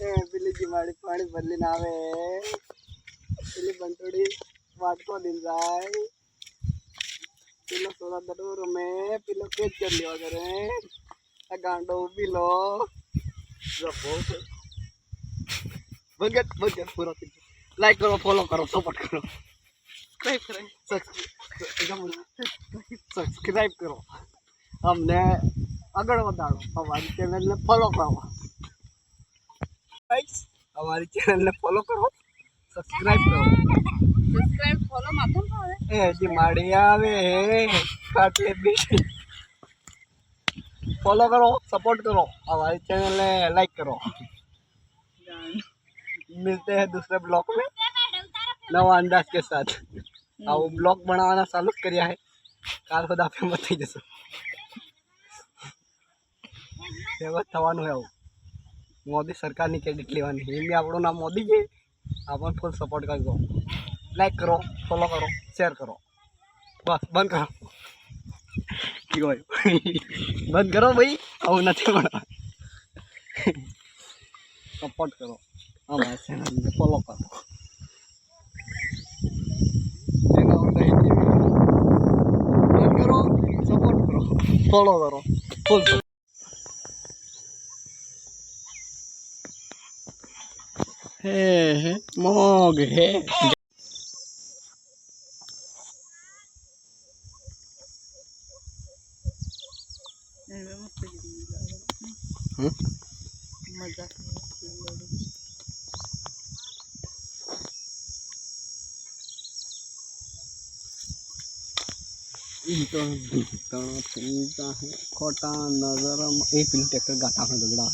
પેલી જીવાડી પાણી બદલીને આવે પેલી બંટોડી વાટકો દઈને જાય પેલો સોના દડો રમે પેલો કેચ કરી લેવા કરે આ ગાંડો ઉભી લો ભગત પૂરો લાઈક કરો ફોલો કરો સપોર્ટ કરો સબસ્ક્રાઈબ કરો અમને આગળ વધારો અમારી ચેનલને ફોલો કરો हमारी चैनल ने फॉलो करो सब्सक्राइब करो ફોલો માથું આવે ए जी माड़िया आवे काटले भी फॉलो करो सपोर्ट करो हमारी चैनल ने लाइक करो मिलते हैं दूसरे ब्लॉग में नवा अंदाज के साथ आओ ब्लॉग बनाना चालू करिया है काल खुद आप मत ही जैसे फेमस थवानु है मोदी सरकार ની ક્રેડિટ લેવાની એમની આપણું નામ મોદી છે આપણને ફૂલ સપોર્ટ કરજો લાઈક કરો ફોલો કરો શેર કરો બસ બંધ કરો કી હોય બંધ કરો ભાઈ આવું નથી પણ સપોર્ટ કરો અમારા ચેનલને ફોલો કરો બંધ કરો સપોર્ટ કરો ફોલો કરો ફૂલ है मोग है खोटा नजर एक पिन ट्रैक्टर गाता है दगड़ा